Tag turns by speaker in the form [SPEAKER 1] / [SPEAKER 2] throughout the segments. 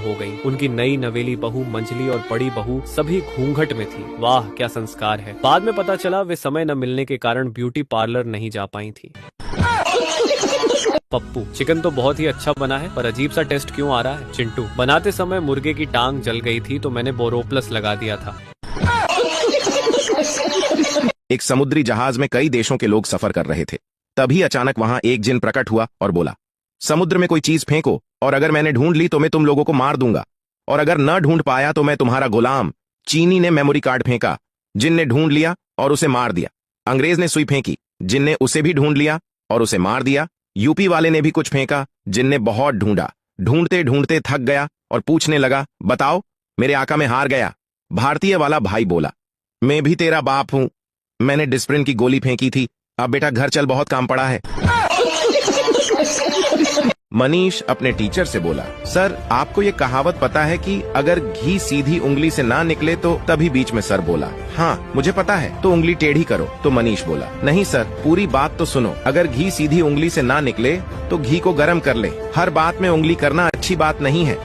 [SPEAKER 1] हो गई। उनकी नई नवेली बहू, मंझली और बड़ी बहू सभी घूंघट में थी। वाह क्या संस्कार है। बाद में पता चला वे समय न मिलने के कारण ब्यूटी पार्लर नहीं जा पाई थी। पप्पू, चिकन तो बहुत ही अच्छा बना है, पर अजीब सा टेस्ट क्यों आ रहा है? चिंटू, बनाते समय मुर्गे की टांग जल गई थी तो मैंने बोरोप्लस लगा दिया था।
[SPEAKER 2] एक समुद्री जहाज में कई देशों के लोग सफर कर रहे थे। तभी अचानक वहां एक जिन प्रकट हुआ और बोला, समुद्र में कोई चीज फेंको और अगर मैंने ढूंढ ली तो मैं तुम लोगों को मार दूंगा, और अगर न ढूंढ पाया तो मैं तुम्हारा गुलाम। चीनी ने मेमोरी कार्ड फेंका, जिन ने ढूंढ लिया और उसे मार दिया। अंग्रेज ने सुई फेंकी, जिन ने उसे भी ढूंढ लिया और उसे मार दिया। यूपी वाले ने भी कुछ फेंका, जिन ने बहुत ढूंढा। ढूंढते ढूंढते थक गया और पूछने लगा, बताओ मेरे आका मैं हार गया। भारतीय वाला भाई बोला, मैं भी तेरा बाप हूं, मैंने डिस्प्रिन की गोली फेंकी थी, अब बेटा घर चल बहुत काम पड़ा है। मनीष अपने टीचर से बोला, सर आपको ये कहावत पता है कि अगर घी सीधी उंगली से ना निकले तो तभी बीच में सर बोला। हाँ मुझे पता है, तो उंगली टेढ़ी करो। तो मनीष बोला, नहीं सर पूरी बात तो सुनो, अगर घी सीधी उंगली से ना निकले तो घी को गर्म कर ले। हर बात में उंगली करना अच्छी बात नहीं है।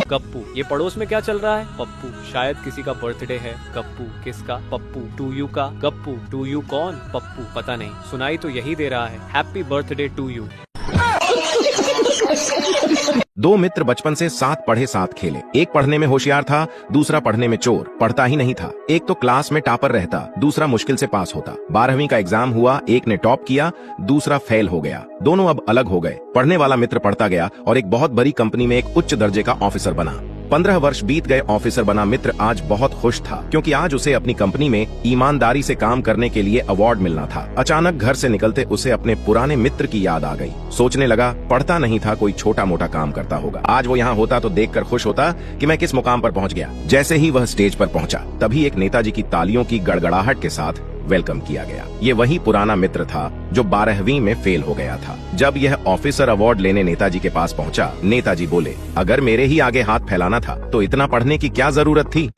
[SPEAKER 1] गप्पू, ये पड़ोस में क्या चल रहा है? पप्पू, शायद किसी का बर्थडे है। गप्पू, किसका? पप्पू, टू यू का। गप्पू, टू यू कौन? पप्पू, पता नहीं, सुनाई तो यही दे रहा है, हैप्पी बर्थडे टू यू।
[SPEAKER 2] दो मित्र बचपन से साथ पढ़े साथ खेले। एक पढ़ने में होशियार था, दूसरा पढ़ने में चोर, पढ़ता ही नहीं था। एक तो क्लास में टॉपर रहता, दूसरा मुश्किल से पास होता। 12वीं का एग्जाम हुआ, एक ने टॉप किया, दूसरा फेल हो गया। दोनों अब अलग हो गए। पढ़ने वाला मित्र पढ़ता गया और एक बहुत बड़ी कंपनी में एक उच्च दर्जे का ऑफिसर बना। 15 वर्ष बीत गए, ऑफिसर बना मित्र आज बहुत खुश था, क्योंकि आज उसे अपनी कंपनी में ईमानदारी से काम करने के लिए अवार्ड मिलना था। अचानक घर से निकलते उसे अपने पुराने मित्र की याद आ गई। सोचने लगा, पढ़ता नहीं था, कोई छोटा मोटा काम करता होगा। आज वो यहाँ होता तो देखकर खुश होता कि मैं किस मुकाम पर पहुँच गया। जैसे ही वह स्टेज पर पहुंचा, तभी एक नेताजी की तालियों की गड़गड़ाहट के साथ वेलकम किया गया। ये वही पुराना मित्र था जो 12वीं में फेल हो गया था। जब यह ऑफिसर अवार्ड लेने नेताजी के पास पहुंचा, नेताजी बोले, अगर मेरे ही आगे हाथ फैलाना था तो इतना पढ़ने की क्या जरूरत थी।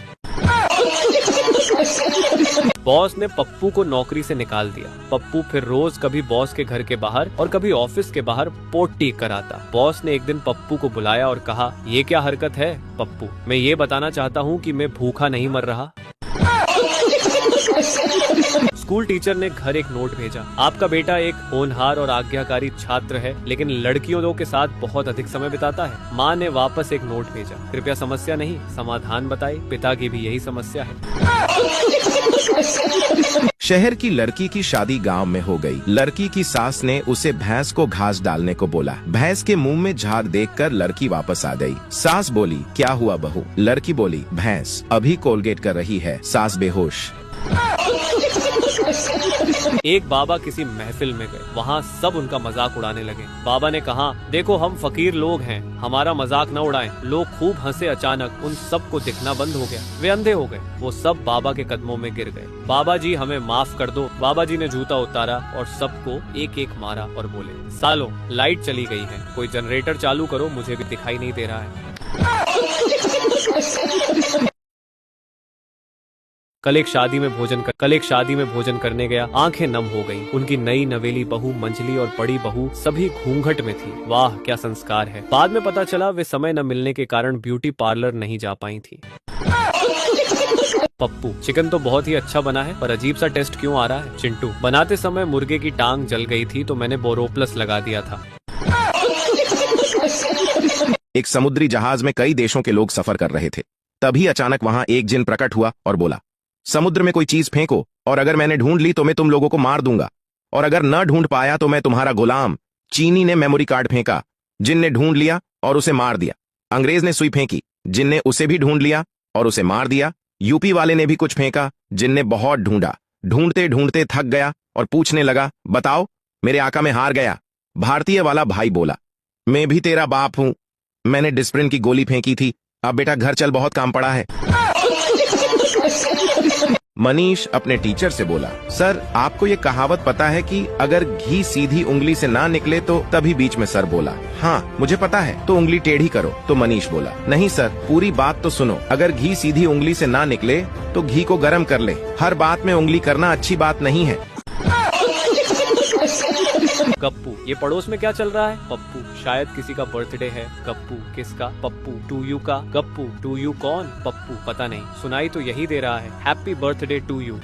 [SPEAKER 1] बॉस ने पप्पू को नौकरी से निकाल दिया। पप्पू फिर रोज कभी बॉस के घर के बाहर और कभी ऑफिस के बाहर पोटी कराता। बॉस ने एक दिन पप्पू को बुलाया और कहा, ये क्या हरकत है पप्पू? मैं ये बताना चाहता हूँ कि मैं भूखा नहीं मर रहा। स्कूल टीचर ने घर एक नोट भेजा, आपका बेटा एक होनहार और आज्ञाकारी छात्र है, लेकिन लड़कियों के साथ बहुत अधिक समय बिताता है। माँ ने वापस एक नोट भेजा, कृपया समस्या नहीं समाधान बताइए, पिता की भी यही समस्या है।
[SPEAKER 2] शहर की लड़की की शादी गांव में हो गई। लड़की की सास ने उसे भैंस को घास डालने को बोला। भैंस के मुंह में झाग देखकर लड़की वापस आ गई। सास बोली, क्या हुआ बहू? लड़की बोली, भैंस अभी कोलगेट कर रही है। सास बेहोश।
[SPEAKER 1] एक बाबा किसी महफिल में गए, वहाँ सब उनका मजाक उड़ाने लगे। बाबा ने कहा, देखो हम फकीर लोग हैं, हमारा मजाक न उड़ाएं। लोग खूब हंसे। अचानक उन सब को दिखना बंद हो गया, वे अंधे हो गए। वो सब बाबा के कदमों में गिर गए। बाबा जी हमें माफ कर दो। बाबा जी ने जूता उतारा और सबको एक एक मारा और बोले, सालो लाइट चली गई है, कोई जनरेटर चालू करो, मुझे भी दिखाई नहीं दे रहा है। कल एक शादी में भोजन करने गया, आंखें नम हो गईं। उनकी नई नवेली बहू, मंझली और बड़ी बहू सभी घूंघट में थी। वाह क्या संस्कार है। बाद में पता चला वे समय न मिलने के कारण ब्यूटी पार्लर नहीं जा पाई थी। पप्पू, चिकन तो बहुत ही अच्छा बना है, पर अजीब सा टेस्ट क्यों आ रहा है? चिंटू, बनाते समय मुर्गे की टांग जल गई थी तो मैंने बोरोप्लस लगा दिया था।
[SPEAKER 2] एक समुद्री जहाज में कई देशों के लोग सफर कर रहे थे। तभी अचानक वहां एक जिन प्रकट हुआ और बोला, समुद्र में कोई चीज फेंको और अगर मैंने ढूंढ ली तो मैं तुम लोगों को मार दूंगा, और अगर न ढूंढ पाया तो मैं तुम्हारा गुलाम। चीनी ने मेमोरी कार्ड फेंका, जिन ने ढूंढ लिया और उसे मार दिया। अंग्रेज ने सुई फेंकी, जिन ने उसे भी ढूंढ लिया और उसे मार दिया। यूपी वाले ने भी कुछ फेंका, जिन ने बहुत ढूंढा। ढूंढते ढूंढते थक गया और पूछने लगा, बताओ मेरे आका मैं हार गया। भारतीय वाला भाई बोला, मैं भी तेरा बाप हूं, मैंने डिस्प्रिन की गोली फेंकी थी, अब बेटा घर चल बहुत काम पड़ा है। मनीष अपने टीचर से बोला, सर आपको ये कहावत पता है कि अगर घी सीधी उंगली से ना निकले तो तभी बीच में सर बोला। हाँ मुझे पता है, तो उंगली टेढ़ी करो। तो मनीष बोला, नहीं सर पूरी बात तो सुनो, अगर घी सीधी उंगली से ना निकले तो घी को गर्म कर ले। हर बात में उंगली करना अच्छी बात नहीं है।
[SPEAKER 1] गप्पू, ये पड़ोस में क्या चल रहा है? पप्पू, शायद किसी का बर्थडे है। गप्पू, किसका? पप्पू, टू यू का। गप्पू, टू यू कौन? पप्पू, पता नहीं, सुनाई तो यही दे रहा है, हैप्पी बर्थडे टू यू।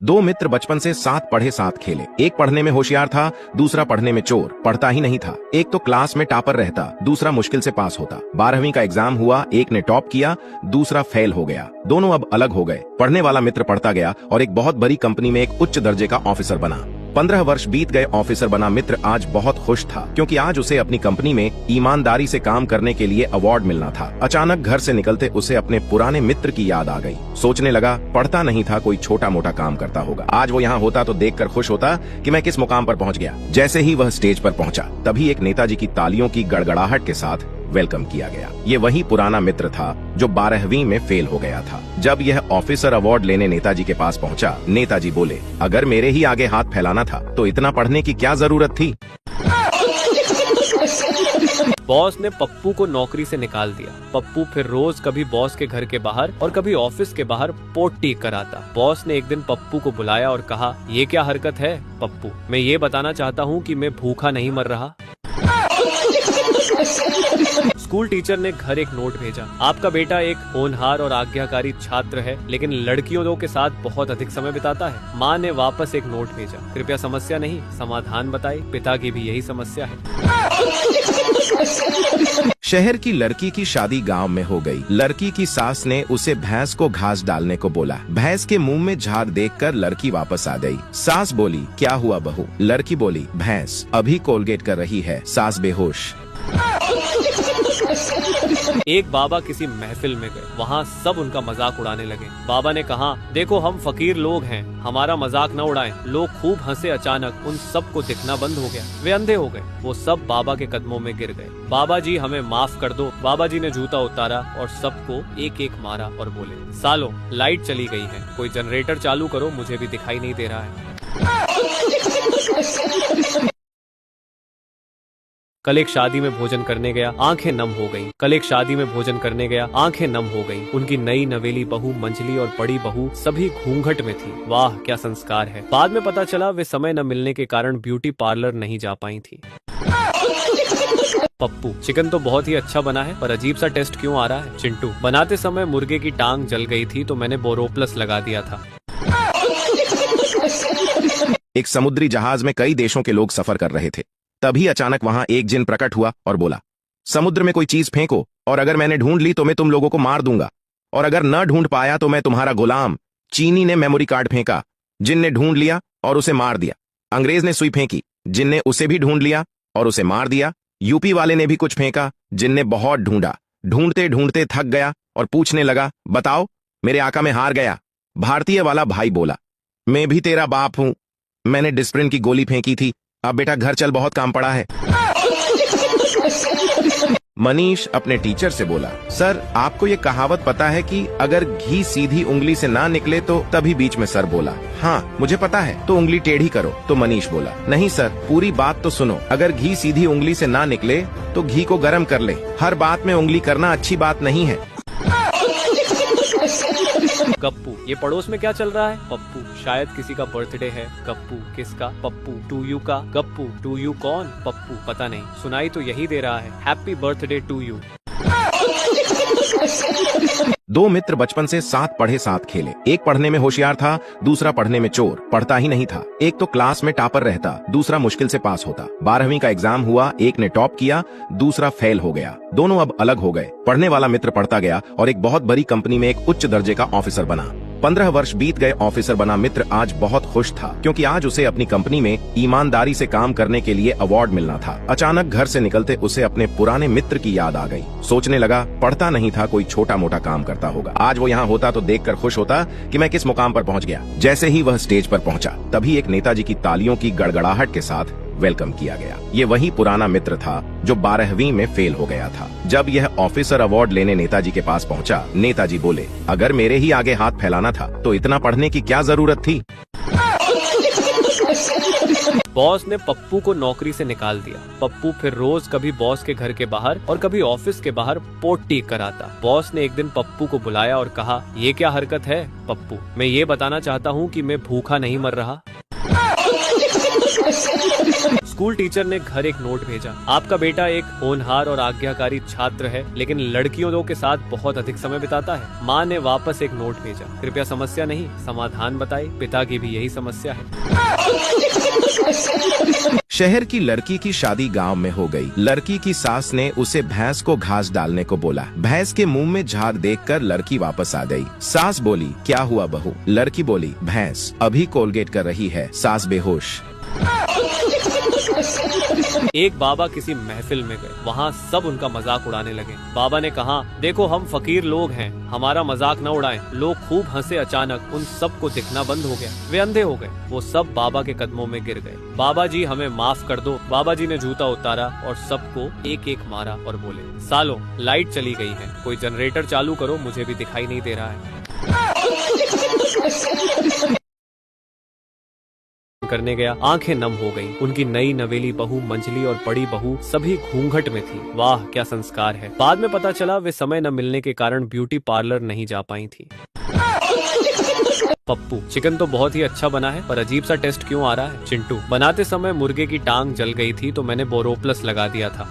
[SPEAKER 2] दो मित्र बचपन से साथ पढ़े साथ खेले। एक पढ़ने में होशियार था, दूसरा पढ़ने में चोर, पढ़ता ही नहीं था। एक तो क्लास में टॉपर रहता, दूसरा मुश्किल से पास होता। 12वीं का एग्जाम हुआ, एक ने टॉप किया, दूसरा फेल हो गया। दोनों अब अलग हो गए। पढ़ने वाला मित्र पढ़ता गया और एक बहुत बड़ी कंपनी में एक उच्च दर्जे का ऑफिसर बना। 15 वर्ष बीत गए, ऑफिसर बना मित्र आज बहुत खुश था, क्योंकि आज उसे अपनी कंपनी में ईमानदारी से काम करने के लिए अवार्ड मिलना था। अचानक घर से निकलते उसे अपने पुराने मित्र की याद आ गई। सोचने लगा, पढ़ता नहीं था, कोई छोटा मोटा काम करता होगा। आज वो यहाँ होता तो देखकर खुश होता कि मैं किस मुकाम पर पहुँच गया। जैसे ही वह स्टेज पर पहुंचा, तभी एक नेताजी की तालियों की गड़गड़ाहट के साथ वेलकम किया गया। ये वही पुराना मित्र था जो 12वीं में फेल हो गया था। जब यह ऑफिसर अवार्ड लेने नेताजी के पास पहुंचा, नेताजी बोले, अगर मेरे ही आगे हाथ फैलाना था तो इतना पढ़ने की क्या जरूरत थी?
[SPEAKER 1] बॉस ने पप्पू को नौकरी से निकाल दिया। पप्पू फिर रोज कभी बॉस के घर के बाहर और कभी ऑफिस के बाहर पोटी कराता। बॉस ने एक दिन पप्पू को बुलाया और कहा, ये क्या हरकत है पप्पू? मैं ये बताना चाहता हूँ कि मैं भूखा नहीं मर रहा। स्कूल टीचर ने घर एक नोट भेजा, आपका बेटा एक होनहार और आज्ञाकारी छात्र है, लेकिन लड़कियों के साथ बहुत अधिक समय बिताता है। माँ ने वापस एक नोट भेजा, कृपया समस्या नहीं समाधान बताइए, पिता की भी यही समस्या है।
[SPEAKER 2] शहर की लड़की की शादी गांव में हो गई। लड़की की सास ने उसे भैंस को घास डालने को बोला। भैंस के मुंह में झाग देखकर लड़की वापस आ गई। सास बोली, क्या हुआ बहू? लड़की बोली, भैंस अभी कोलगेट कर रही है। सास बेहोश।
[SPEAKER 1] एक बाबा किसी महफिल में गए, वहाँ सब उनका मजाक उड़ाने लगे। बाबा ने कहा, देखो हम फकीर लोग हैं, हमारा मजाक न उड़ाएं। लोग खूब हंसे। अचानक उन सब को दिखना बंद हो गया, वे अंधे हो गए। वो सब बाबा के कदमों में गिर गए। बाबा जी हमें माफ कर दो। बाबा जी ने जूता उतारा और सबको एक एक मारा और बोले, सालो लाइट चली गई है, कोई जनरेटर चालू करो, मुझे भी दिखाई नहीं दे रहा है। कल एक शादी में भोजन करने गया, आंखें नम हो गईं। कल एक शादी में भोजन करने गया, आंखें नम हो गईं। उनकी नई नवेली बहू, मंझली और बड़ी बहू सभी घूंघट में थी। वाह क्या संस्कार है। बाद में पता चला वे समय न मिलने के कारण ब्यूटी पार्लर नहीं जा पाई थी। पप्पू, चिकन तो बहुत ही अच्छा बना है, पर अजीब सा टेस्ट क्यों आ रहा है? चिंटू, बनाते समय मुर्गे की टांग जल गई थी तो मैंने बोरोप्लस लगा दिया था।
[SPEAKER 2] एक समुद्री जहाज में कई देशों के लोग सफर कर रहे थे। तभी अचानक वहां एक जिन प्रकट हुआ और बोला, समुद्र में कोई चीज फेंको, और अगर मैंने ढूंढ ली तो मैं तुम लोगों को मार दूंगा, और अगर न ढूंढ पाया तो मैं तुम्हारा गुलाम। चीनी ने मेमोरी कार्ड फेंका, जिन ने ढूंढ लिया और उसे मार दिया। अंग्रेज ने सुई फेंकी, जिन ने उसे भी ढूंढ लिया और उसे मार दिया। यूपी वाले ने भी कुछ फेंका, जिन ने बहुत ढूंढा। ढूंढते ढूंढते थक गया और पूछने लगा, बताओ मेरे आका मैं हार गया। भारतीय वाला भाई बोला, मैं भी तेरा बाप हूं, मैंने डिस्प्रिन की गोली फेंकी थी, अब बेटा घर चल, बहुत काम पड़ा है। मनीष अपने टीचर से बोला, सर आपको ये कहावत पता है कि अगर घी सीधी उंगली से ना निकले तो? तभी बीच में सर बोला, हाँ मुझे पता है, तो उंगली टेढ़ी करो। तो मनीष बोला, नहीं सर पूरी बात तो सुनो, अगर घी सीधी उंगली से ना निकले तो घी को गर्म कर ले। हर बात में उंगली करना अच्छी बात नहीं है।
[SPEAKER 1] गप्पू, ये पड़ोस में क्या चल रहा है? पप्पू, शायद किसी का बर्थडे है। गप्पू, किसका? पप्पू, टू यू का। गप्पू, टू यू कौन? पप्पू, पता नहीं, सुनाई तो यही दे रहा है, हैप्पी बर्थडे टू यू।
[SPEAKER 2] दो मित्र बचपन से साथ पढ़े साथ खेले। एक पढ़ने में होशियार था, दूसरा पढ़ने में चोर, पढ़ता ही नहीं था। एक तो क्लास में टॉपर रहता, दूसरा मुश्किल से पास होता। 12वीं का एग्जाम हुआ, एक ने टॉप किया, दूसरा फेल हो गया। दोनों अब अलग हो गए। पढ़ने वाला मित्र पढ़ता गया और एक बहुत बड़ी कंपनी में एक उच्च दर्जे का ऑफिसर बना। 15 वर्ष बीत गए, ऑफिसर बना मित्र आज बहुत खुश था, क्योंकि आज उसे अपनी कंपनी में ईमानदारी से काम करने के लिए अवार्ड मिलना था। अचानक घर से निकलते उसे अपने पुराने मित्र की याद आ गई। सोचने लगा, पढ़ता नहीं था, कोई छोटा मोटा काम करता होगा। आज वो यहाँ होता तो देखकर खुश होता कि मैं किस मुकाम पर पहुंच गया। जैसे ही वह स्टेज पर पहुंचा, तभी एक नेताजी की तालियों की गड़गड़ाहट के साथ वेलकम किया गया। ये वही पुराना मित्र था जो 12वीं में फेल हो गया था। जब यह ऑफिसर अवार्ड लेने नेताजी के पास पहुंचा, नेताजी बोले, अगर मेरे ही आगे हाथ फैलाना था तो इतना पढ़ने की क्या जरूरत थी?
[SPEAKER 1] बॉस ने पप्पू को नौकरी से निकाल दिया। पप्पू फिर रोज कभी बॉस के घर के बाहर और कभी ऑफिस के बाहर पोटी कराता। बॉस ने एक दिन पप्पू को बुलाया और कहा, ये क्या हरकत है पप्पू? मैं ये बताना चाहता हूँ कि मैं भूखा नहीं मर रहा। स्कूल टीचर ने घर एक नोट भेजा। आपका बेटा एक होनहार और आज्ञाकारी छात्र है, लेकिन लड़कियों के साथ बहुत अधिक समय बिताता है। माँ ने वापस एक नोट भेजा। कृपया समस्या नहीं, समाधान बताए। पिता की भी यही समस्या है।
[SPEAKER 2] शहर की लड़की की शादी गांव में हो गई। लड़की की सास ने उसे भैंस को घास डालने को बोला। भैंस के मुंह में झाग देखकर लड़की वापस आ गई। सास बोली, क्या हुआ बहू? लड़की बोली, भैंस अभी कोलगेट कर रही है। सास बेहोश।
[SPEAKER 1] एक बाबा किसी महफिल में गए। वहाँ सब उनका मजाक उड़ाने लगे। बाबा ने कहा, देखो हम फकीर लोग हैं, हमारा मजाक न उड़ाएं। लोग खूब हंसे। अचानक उन सबको दिखना बंद हो गया। वे अंधे हो गए। वो सब बाबा के कदमों में गिर गए। बाबा जी हमें माफ कर दो। बाबा जी ने जूता उतारा और सबको एक एक मारा और बोले, सालों लाइट चली गई है, कोई जनरेटर चालू करो, मुझे भी दिखाई नहीं दे रहा है। करने गया, आंखें नम हो गईं। उनकी नई नवेली बहू, मंझली और बड़ी बहू सभी घूंघट में थी। वाह क्या संस्कार है। बाद में पता चला वे समय न मिलने के कारण ब्यूटी पार्लर नहीं जा पाई थी। पप्पू, चिकन तो बहुत ही अच्छा बना है, पर अजीब सा टेस्ट क्यों आ रहा है? चिंटू, बनाते समय मुर्गे की टांग जल गई थी तो मैंने बोरोप्लस लगा दिया था।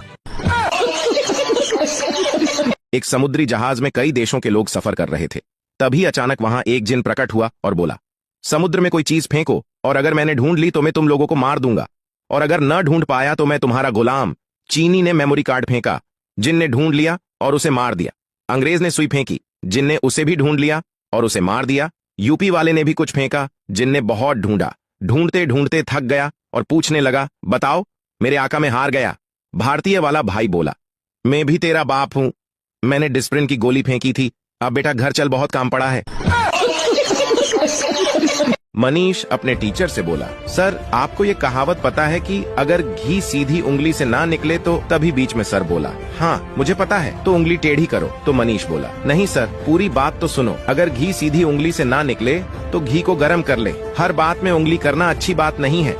[SPEAKER 2] एक समुद्री जहाज में कई देशों के लोग सफर कर रहे थे। तभी अचानक वहां एक जिन प्रकट हुआ और बोला, समुद्र में कोई चीज फेंको, और अगर मैंने ढूंढ ली तो मैं तुम लोगों को मार दूंगा, और अगर न ढूंढ पाया तो मैं तुम्हारा गुलाम। चीनी ने मेमोरी कार्ड फेंका, जिन ने ढूंढ लिया और उसे मार दिया। अंग्रेज ने सुई फेंकी, जिन ने उसे भी ढूंढ लिया और उसे मार दिया। यूपी वाले ने भी कुछ फेंका, जिन ने बहुत ढूंढा। ढूंढते ढूंढते थक गया और पूछने लगा, बताओ मेरे आका मैं हार गया। भारतीय वाला भाई बोला, मैं भी तेरा बाप हूं, मैंने डिस्प्रिन की गोली फेंकी थी। अब बेटा घर चल, बहुत काम पड़ा है। मनीष अपने टीचर से बोला, सर आपको ये कहावत पता है कि अगर घी सीधी उंगली से ना निकले तो तभी बीच में सर बोला। हाँ मुझे पता है, तो उंगली टेढ़ी करो। तो मनीष बोला, नहीं सर पूरी बात तो सुनो। अगर घी सीधी उंगली से ना निकले तो घी को गर्म कर ले। हर बात में उंगली करना अच्छी बात नहीं है।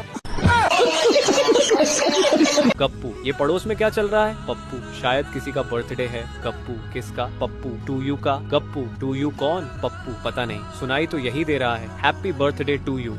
[SPEAKER 1] गप्पू, ये पड़ोस में क्या चल रहा है? पप्पू, शायद किसी का बर्थडे है। गप्पू, किसका? पप्पू, टू यू का। गप्पू, टू यू कौन? पप्पू, पता नहीं, सुनाई तो यही दे रहा है, हैप्पी बर्थडे टू यू।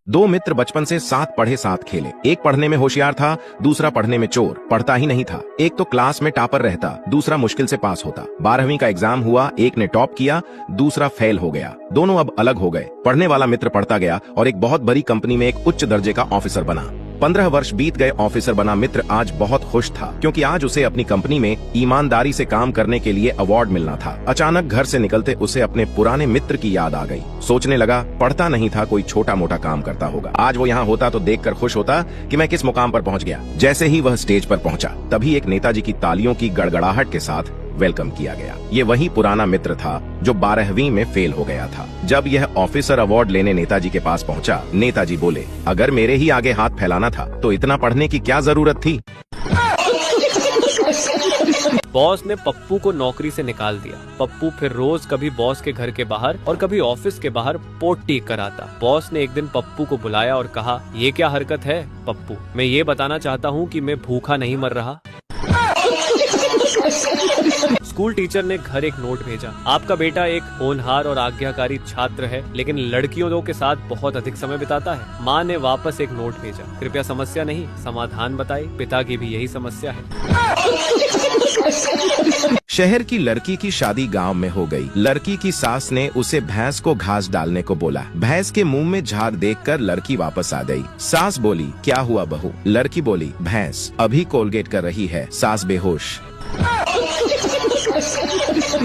[SPEAKER 2] दो मित्र बचपन से साथ पढ़े साथ खेले। एक पढ़ने में होशियार था, दूसरा पढ़ने में चोर। पढ़ता ही नहीं था। एक तो क्लास में टॉपर रहता, दूसरा मुश्किल से पास होता। 12वीं का एग्जाम हुआ, एक ने टॉप किया, दूसरा फेल हो गया। दोनों अब अलग हो गए। पढ़ने वाला मित्र पढ़ता गया और एक बहुत बड़ी कंपनी में एक उच्च दर्जे का ऑफिसर बना। 15 वर्ष बीत गए। ऑफिसर बना मित्र आज बहुत खुश था, क्योंकि आज उसे अपनी कंपनी में ईमानदारी से काम करने के लिए अवार्ड मिलना था। अचानक घर से निकलते उसे अपने पुराने मित्र की याद आ गई। सोचने लगा, पढ़ता नहीं था, कोई छोटा मोटा काम करता होगा। आज वो यहाँ होता तो देखकर खुश होता कि मैं किस मुकाम पर पहुँच गया। जैसे ही वह स्टेज पर पहुंचा, तभी एक नेताजी की तालियों की गड़गड़ाहट के साथ वेलकम किया गया। ये वही पुराना मित्र था जो 12वीं में फेल हो गया था। जब यह ऑफिसर अवार्ड लेने नेताजी के पास पहुंचा, नेताजी बोले, अगर मेरे ही आगे हाथ फैलाना था तो इतना पढ़ने की क्या जरूरत थी?
[SPEAKER 1] बॉस ने पप्पू को नौकरी से निकाल दिया। पप्पू फिर रोज कभी बॉस के घर के बाहर और कभी ऑफिस के बाहर पोट टीक कर आता। बॉस ने एक दिन पप्पू को बुलाया और कहा, ये क्या हरकत है? पप्पू, मैं ये बताना चाहता हूँ कि मैं भूखा नहीं मर रहा। स्कूल टीचर ने घर एक नोट भेजा। आपका बेटा एक होनहार और आज्ञाकारी छात्र है, लेकिन लड़कियों के साथ बहुत अधिक समय बिताता है। माँ ने वापस एक नोट भेजा। कृपया समस्या नहीं, समाधान बताए। पिता की भी यही समस्या है।
[SPEAKER 2] शहर की लड़की की शादी गांव में हो गई। लड़की की सास ने उसे भैंस को घास डालने को बोला। भैंस के मुंह में झाग देखकर लड़की वापस आ गई। सास बोली, क्या हुआ बहू? लड़की बोली, भैंस अभी कोलगेट कर रही है। सास बेहोश।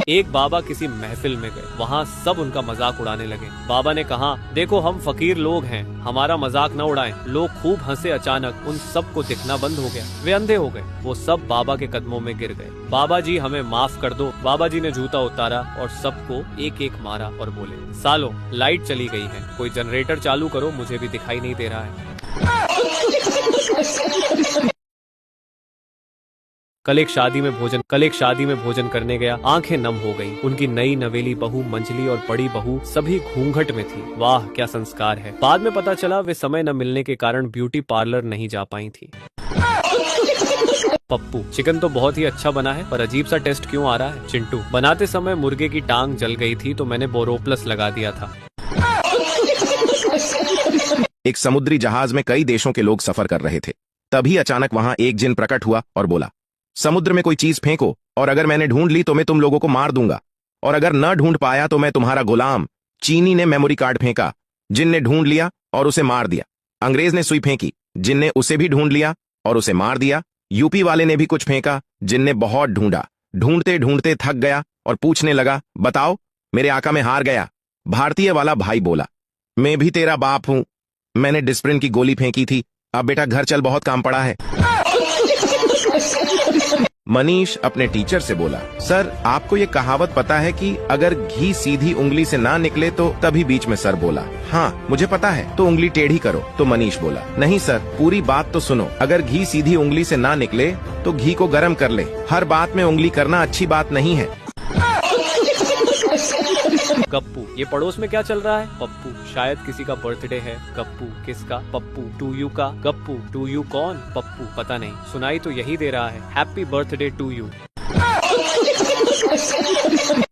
[SPEAKER 1] एक बाबा किसी महफिल में गए। वहाँ सब उनका मजाक उड़ाने लगे। बाबा ने कहा, देखो हम फकीर लोग हैं, हमारा मजाक न उड़ाएं। लोग खूब हंसे। अचानक उन सबको दिखना बंद हो गया। वे अंधे हो गए। वो सब बाबा के कदमों में गिर गए। बाबा जी हमें माफ कर दो। बाबा जी ने जूता उतारा और सबको एक एक मारा और बोले, सालों लाइट चली गई है, कोई जनरेटर चालू करो, मुझे भी दिखाई नहीं दे रहा है। कल एक शादी में भोजन करने गया, आंखें नम हो गईं। उनकी नई नवेली बहू, मंझली और बड़ी बहू सभी घूंघट में थी। वाह क्या संस्कार है। बाद में पता चला वे समय न मिलने के कारण ब्यूटी पार्लर नहीं जा पाई थी। पप्पू, चिकन तो बहुत ही अच्छा बना है, पर अजीब सा टेस्ट क्यों आ रहा है? चिंटू, बनाते समय मुर्गे की टांग जल गई थी तो मैंने बोरोप्लस लगा दिया था।
[SPEAKER 2] एक समुद्री जहाज में कई देशों के लोग सफर कर रहे थे। तभी अचानक वहां एक जिन प्रकट हुआ और बोला, समुद्र में कोई चीज फेंको और अगर मैंने ढूंढ ली तो मैं तुम लोगों को मार दूंगा, और अगर न ढूंढ पाया तो मैं तुम्हारा गुलाम। चीनी ने मेमोरी कार्ड फेंका, जिन ने ढूंढ लिया और उसे मार दिया। अंग्रेज ने सुई फेंकी, जिन ने उसे भी ढूंढ लिया और उसे मार दिया। यूपी वाले ने भी कुछ फेंका, जिन ने बहुत ढूंढा, ढूंढते ढूंढते थक गया और पूछने लगा, बताओ मेरे आका में हार गया। भारतीय वाला भाई बोला, मैं भी तेरा बाप हूं, मैंने डिस्प्रिन की गोली फेंकी थी, अब बेटा घर चल, बहुत काम पड़ा है। मनीष अपने टीचर से बोला, सर आपको ये कहावत पता है कि अगर घी सीधी उंगली से ना निकले तो तभी बीच में सर बोला। हाँ मुझे पता है, तो उंगली टेढ़ी करो। तो मनीष बोला, नहीं सर पूरी बात तो सुनो, अगर घी सीधी उंगली से ना निकले तो घी को गर्म कर ले, हर बात में उंगली करना अच्छी बात नहीं है।
[SPEAKER 1] गप्पू, ये पड़ोस में क्या चल रहा है? पप्पू, शायद किसी का बर्थडे है। गप्पू, किसका? पप्पू, टू यू का। गप्पू, टू यू कौन? पप्पू, पता नहीं, सुनाई तो यही दे रहा है, हैप्पी बर्थडे टू यू।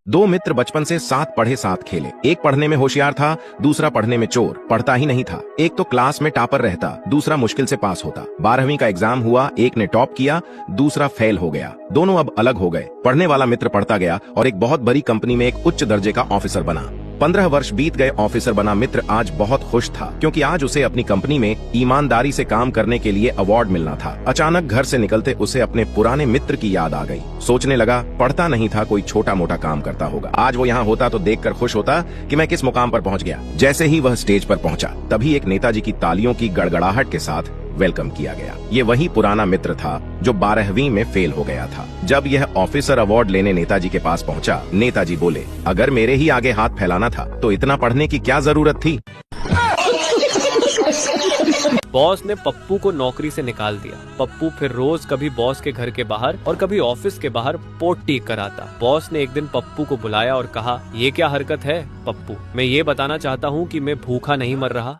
[SPEAKER 2] दो मित्र बचपन से साथ पढ़े साथ खेले। एक पढ़ने में होशियार था, दूसरा पढ़ने में चोर, पढ़ता ही नहीं था। एक तो क्लास में टॉपर रहता, दूसरा मुश्किल से पास होता। 12वीं का एग्जाम हुआ, एक ने टॉप किया, दूसरा फेल हो गया। दोनों अब अलग हो गए। पढ़ने वाला मित्र पढ़ता गया और एक बहुत बड़ी कंपनी में एक उच्च दर्जे का ऑफिसर बना। 15 वर्ष बीत गए, ऑफिसर बना मित्र आज बहुत खुश था, क्योंकि आज उसे अपनी कंपनी में ईमानदारी से काम करने के लिए अवार्ड मिलना था। अचानक घर से निकलते उसे अपने पुराने मित्र की याद आ गई। सोचने लगा, पढ़ता नहीं था, कोई छोटा मोटा काम करता होगा, आज वो यहाँ होता तो देखकर खुश होता कि मैं किस मुकाम पर पहुँच गया। जैसे ही वह स्टेज पर पहुंचा, तभी एक नेताजी की तालियों की गड़गड़ाहट के साथ वेलकम किया गया। ये वही पुराना मित्र था जो 12वीं में फेल हो गया था। जब यह ऑफिसर अवार्ड लेने नेताजी के पास पहुंचा, नेताजी बोले, अगर मेरे ही आगे हाथ फैलाना था तो इतना पढ़ने की क्या जरूरत थी।
[SPEAKER 1] बॉस ने पप्पू को नौकरी से निकाल दिया। पप्पू फिर रोज कभी बॉस के घर के बाहर और कभी ऑफिस के बाहर पोटी कराता। बॉस ने एक दिन पप्पू को बुलाया और कहा, ये क्या हरकत है पप्पू, मैं ये बताना चाहता हूँ कि मैं भूखा नहीं मर रहा।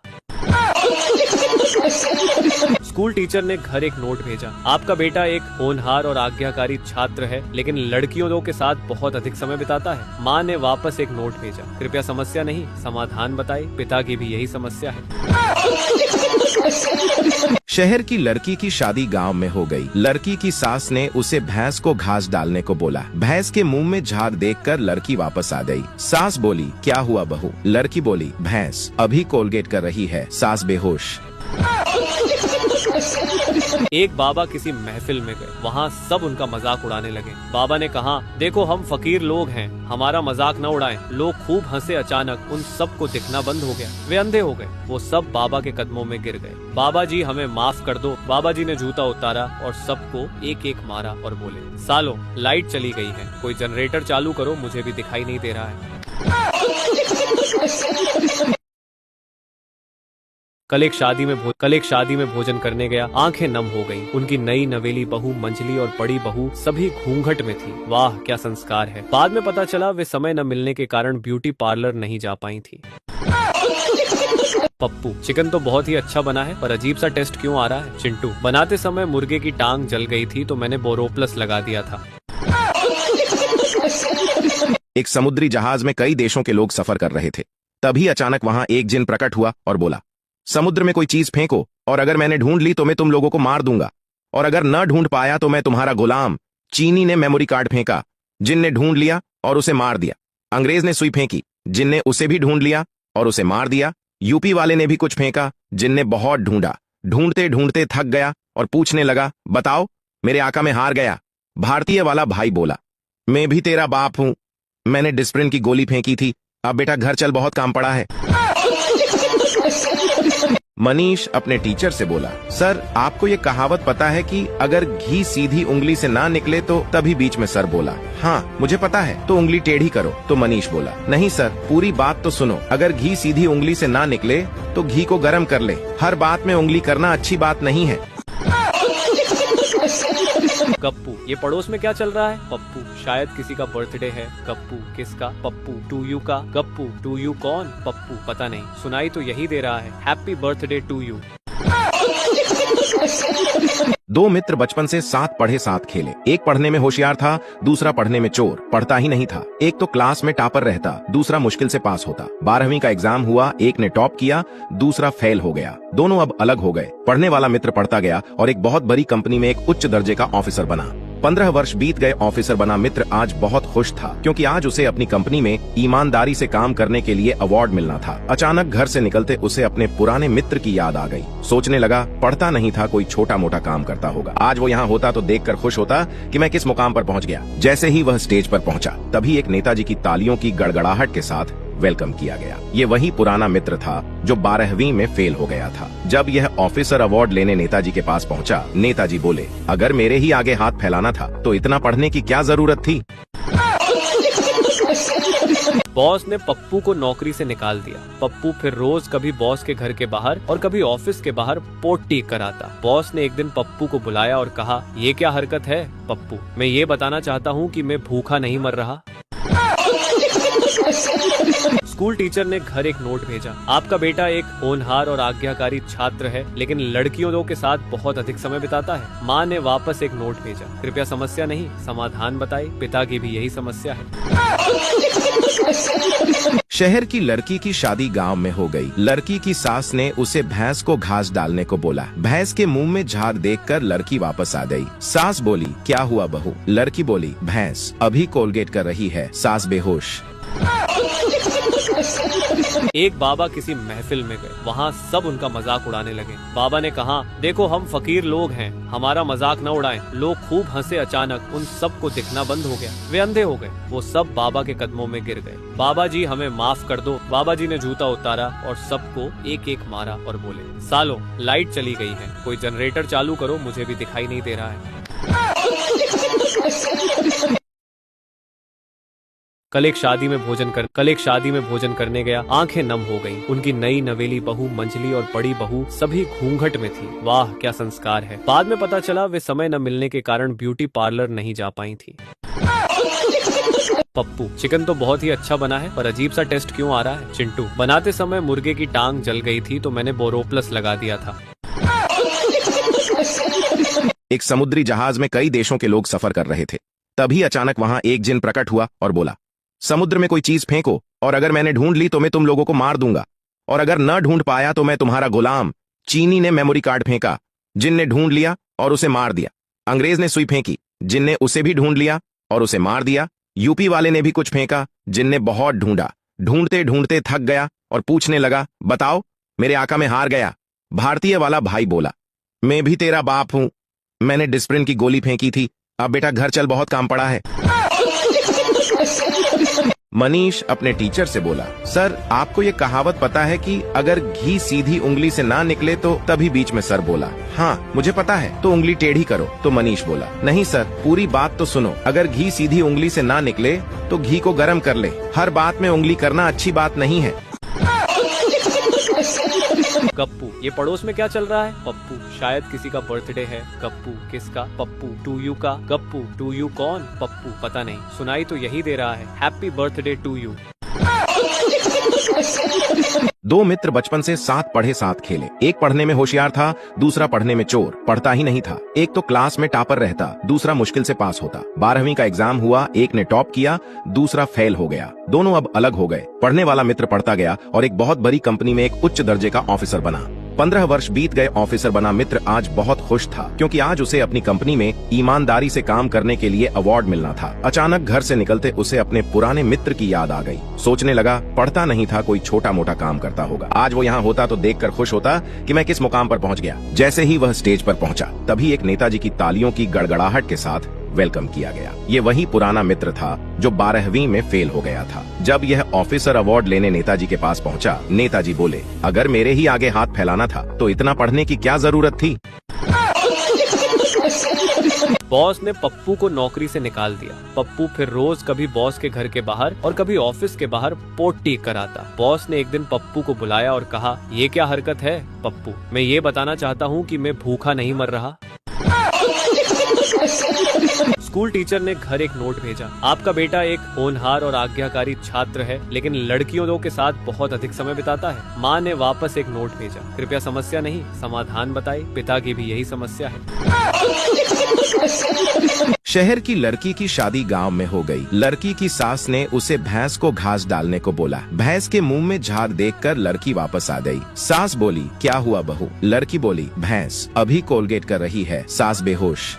[SPEAKER 1] स्कूल टीचर ने घर एक नोट भेजा, आपका बेटा एक होनहार और आज्ञाकारी छात्र है, लेकिन लड़कियों के साथ बहुत अधिक समय बिताता है। माँ ने वापस एक नोट भेजा, कृपया समस्या नहीं समाधान बताइए, पिता की भी यही समस्या है।
[SPEAKER 2] शहर की लड़की की शादी गांव में हो गई। लड़की की सास ने उसे भैंस को घास डालने को बोला। भैंस के मुंह में झाग देखकर लड़की वापस आ गई। सास बोली, क्या हुआ बहू? लड़की बोली, भैंस अभी कोलगेट कर रही है। सास बेहोश।
[SPEAKER 1] एक बाबा किसी महफिल में गए, वहाँ सब उनका मजाक उड़ाने लगे। बाबा ने कहा, देखो हम फकीर लोग हैं, हमारा मजाक न उड़ाएं। लोग खूब हंसे। अचानक उन सब को दिखना बंद हो गया, वे अंधे हो गए। वो सब बाबा के कदमों में गिर गए। बाबा जी हमें माफ कर दो। बाबा जी ने जूता उतारा और सबको एक एक मारा और बोले, सालो लाइट चली गई है, कोई जनरेटर चालू करो, मुझे भी दिखाई नहीं दे रहा है। कल एक शादी में भोजन करने गया, आंखें नम हो गईं। उनकी नई नवेली बहू मंझली और बड़ी बहू सभी घूंघट में थी। वाह क्या संस्कार है। बाद में पता चला वे समय न मिलने के कारण ब्यूटी पार्लर नहीं जा पाई थी। पप्पू, चिकन तो बहुत ही अच्छा बना है, पर अजीब सा टेस्ट क्यों आ रहा है? चिंटू, बनाते समय मुर्गे की टांग जल गई थी तो मैंने बोरोप्लस लगा दिया था।
[SPEAKER 2] एक समुद्री जहाज में कई देशों के लोग सफर कर रहे थे। तभी अचानक वहां एक जिन प्रकट हुआ और बोला, समुद्र में कोई चीज फेंको और अगर मैंने ढूंढ ली तो मैं तुम लोगों को मार दूंगा, और अगर न ढूंढ पाया तो मैं तुम्हारा गुलाम। चीनी ने मेमोरी कार्ड फेंका, जिन ने ढूंढ लिया और उसे मार दिया। अंग्रेज ने सुई फेंकी, जिन ने उसे भी ढूंढ लिया और उसे मार दिया। यूपी वाले ने भी कुछ फेंका, जिन ने बहुत ढूंढा, ढूंढते ढूंढते थक गया और पूछने लगा, बताओ मेरे आका में हार गया। भारतीय वाला भाई बोला, मैं भी तेरा बाप हूं, मैंने डिस्प्रिन की गोली फेंकी थी, अब बेटा घर चल, बहुत काम पड़ा है। मनीष अपने टीचर से बोला, सर आपको ये कहावत पता है कि अगर घी सीधी उंगली से ना निकले तो तभी बीच में सर बोला। हाँ मुझे पता है, तो उंगली टेढ़ी करो। तो मनीष बोला, नहीं सर पूरी बात तो सुनो, अगर घी सीधी उंगली से ना निकले तो घी को गर्म कर ले, हर बात में उंगली करना अच्छी बात नहीं है।
[SPEAKER 1] गप्पू, ये पड़ोस में क्या चल रहा है? पप्पू, शायद किसी का बर्थडे है। गप्पू, किसका? पप्पू, टू यू का। गप्पू, टू यू कौन? पप्पू, पता नहीं, सुनाई तो यही दे रहा है, हैप्पी बर्थडे टू यू।
[SPEAKER 2] दो मित्र बचपन से साथ पढ़े साथ खेले। एक पढ़ने में होशियार था, दूसरा पढ़ने में चोर, पढ़ता ही नहीं था। एक तो क्लास में टॉपर रहता, दूसरा मुश्किल से पास होता। 12वीं का एग्जाम हुआ, एक ने टॉप किया, दूसरा फेल हो गया। दोनों अब अलग हो गए। पढ़ने वाला मित्र पढ़ता गया और एक बहुत बड़ी कंपनी में एक उच्च दर्जे का ऑफिसर बना। 15 वर्ष बीत गए। ऑफिसर बना मित्र आज बहुत खुश था, क्योंकि आज उसे अपनी कंपनी में ईमानदारी से काम करने के लिए अवार्ड मिलना था। अचानक घर से निकलते उसे अपने पुराने मित्र की याद आ गई। सोचने लगा, पढ़ता नहीं था, कोई छोटा मोटा काम करता होगा। आज वो यहाँ होता तो देखकर खुश होता कि मैं किस मुकाम पर पहुँच गया। जैसे ही वह स्टेज पर पहुंचा, तभी एक नेताजी की तालियों की गड़गड़ाहट के साथ वेलकम किया गया। ये वही पुराना मित्र था जो 12वीं में फेल हो गया था। जब यह ऑफिसर अवार्ड लेने नेताजी के पास पहुंचा, नेताजी बोले, अगर मेरे ही आगे हाथ फैलाना था तो इतना पढ़ने की क्या जरूरत थी।
[SPEAKER 1] बॉस ने पप्पू को नौकरी से निकाल दिया। पप्पू फिर रोज कभी बॉस के घर के बाहर और कभी ऑफिस के बाहर पोट टीक कर आता। बॉस ने एक दिन पप्पू को बुलाया और कहा, ये क्या हरकत है पप्पू, मैं ये बताना चाहता हूँ कि मैं भूखा नहीं मर रहा। स्कूल टीचर ने घर एक नोट भेजा, आपका बेटा एक होनहार और आज्ञाकारी छात्र है, लेकिन लड़कियों के साथ बहुत अधिक समय बिताता है। माँ ने वापस एक नोट भेजा, कृपया समस्या नहीं समाधान बताइए, पिता की भी यही समस्या है।
[SPEAKER 2] शहर की लड़की की शादी गांव में हो गई। लड़की की सास ने उसे भैंस को घास डालने को बोला। भैंस के मुंह में झाग देखकर लड़की वापस आ गई। सास बोली, क्या हुआ बहू? लड़की बोली, भैंस अभी कोलगेट कर रही है। सास बेहोश।
[SPEAKER 1] एक बाबा किसी महफिल में गए, वहाँ सब उनका मजाक उड़ाने लगे। बाबा ने कहा, देखो हम फकीर लोग हैं, हमारा मजाक न उड़ाएं। लोग खूब हंसे। अचानक उन सब को दिखना बंद हो गया, वे अंधे हो गए। वो सब बाबा के कदमों में गिर गए। बाबा जी हमें माफ कर दो। बाबा जी ने जूता उतारा और सबको एक एक मारा और बोले, सालो लाइट चली गई है, कोई जनरेटर चालू करो, मुझे भी दिखाई नहीं दे रहा है। कल एक शादी में भोजन करने गया, आंखें नम हो गईं। उनकी नई नवेली बहू मंझली और बड़ी बहू सभी घूंघट में थी। वाह क्या संस्कार है। बाद में पता चला वे समय न मिलने के कारण ब्यूटी पार्लर नहीं जा पाई थी। पप्पू, चिकन तो बहुत ही अच्छा बना है, पर अजीब सा टेस्ट क्यों आ रहा है? चिंटू, बनाते समय मुर्गे की टांग जल गई थी तो मैंने बोरोप्लस लगा दिया था।
[SPEAKER 2] एक समुद्री जहाज में कई देशों के लोग सफर कर रहे थे। तभी अचानक वहां एक जिन प्रकट हुआ और बोला, समुद्र में कोई चीज फेंको, और अगर मैंने ढूंढ ली तो मैं तुम लोगों को मार दूंगा, और अगर न ढूंढ पाया तो मैं तुम्हारा गुलाम। चीनी ने मेमोरी कार्ड फेंका, जिन ने ढूंढ लिया और उसे मार दिया। अंग्रेज ने सुई फेंकी, जिन ने उसे भी ढूंढ लिया और उसे मार दिया। यूपी वाले ने भी कुछ फेंका, जिन ने बहुत ढूंढा। ढूंढते ढूंढते थक गया और पूछने लगा, बताओ मेरे आका में हार गया। भारतीय वाला भाई बोला, मैं भी तेरा बाप हूं, मैंने डिस्प्रिन की गोली फेंकी थी। अब बेटा घर चल, बहुत काम पड़ा है। मनीष अपने टीचर से बोला, सर आपको ये कहावत पता है कि अगर घी सीधी उंगली से ना निकले तो तभी बीच में सर बोला। हाँ मुझे पता है, तो उंगली टेढ़ी करो। तो मनीष बोला, नहीं सर पूरी बात तो सुनो, अगर घी सीधी उंगली से ना निकले तो घी को गर्म कर ले। हर बात में उंगली करना अच्छी बात नहीं है।
[SPEAKER 1] गप्पू, ये पड़ोस में क्या चल रहा है? पप्पू, शायद किसी का बर्थडे है। गप्पू, किसका? पप्पू, टू यू का। गप्पू, टू यू कौन? पप्पू, पता नहीं, सुनाई तो यही दे रहा है, हैप्पी बर्थडे टू यू।
[SPEAKER 2] दो मित्र बचपन से साथ पढ़े साथ खेले। एक पढ़ने में होशियार था, दूसरा पढ़ने में चोर, पढ़ता ही नहीं था। एक तो क्लास में टॉपर रहता, दूसरा मुश्किल से पास होता। 12वीं का एग्जाम हुआ, एक ने टॉप किया, दूसरा फेल हो गया। दोनों अब अलग हो गए। पढ़ने वाला मित्र पढ़ता गया और एक बहुत बड़ी कंपनी में एक उच्च दर्जे का ऑफिसर बना। 15 वर्ष बीत गए। ऑफिसर बना मित्र आज बहुत खुश था, क्योंकि आज उसे अपनी कंपनी में ईमानदारी से काम करने के लिए अवार्ड मिलना था। अचानक घर से निकलते उसे अपने पुराने मित्र की याद आ गई। सोचने लगा, पढ़ता नहीं था, कोई छोटा मोटा काम करता होगा। आज वो यहाँ होता तो देखकर खुश होता कि मैं किस मुकाम पर पहुंच गया। जैसे ही वह स्टेज पर पहुंचा, तभी एक नेताजी की तालियों की गड़गड़ाहट के साथ वेलकम किया गया। ये वही पुराना मित्र था जो 12वीं में फेल हो गया था। जब यह ऑफिसर अवार्ड लेने नेताजी के पास पहुंचा, नेताजी बोले, अगर मेरे ही आगे हाथ फैलाना था तो इतना पढ़ने की क्या जरूरत थी।
[SPEAKER 1] बॉस ने पप्पू को नौकरी से निकाल दिया। पप्पू फिर रोज कभी बॉस के घर के बाहर और कभी ऑफिस के बाहर पोट टीक कर आता। बॉस ने एक दिन पप्पू को बुलाया और कहा, ये क्या हरकत है पप्पू, मैं ये बताना चाहता हूँ कि मैं भूखा नहीं मर रहा। स्कूल टीचर ने घर एक नोट भेजा। आपका बेटा एक होनहार और आज्ञाकारी छात्र है, लेकिन लड़कियों के साथ बहुत अधिक समय बिताता है। माँ ने वापस एक नोट भेजा। कृपया समस्या नहीं, समाधान बताए। पिता की भी यही समस्या है।
[SPEAKER 2] शहर की लड़की की शादी गांव में हो गई। लड़की की सास ने उसे भैंस को घास डालने को बोला। भैंस के मुंह में झाग देखकर लड़की वापस आ गई। सास बोली, क्या हुआ बहू? लड़की बोली, भैंस अभी कोलगेट कर रही है। सास बेहोश।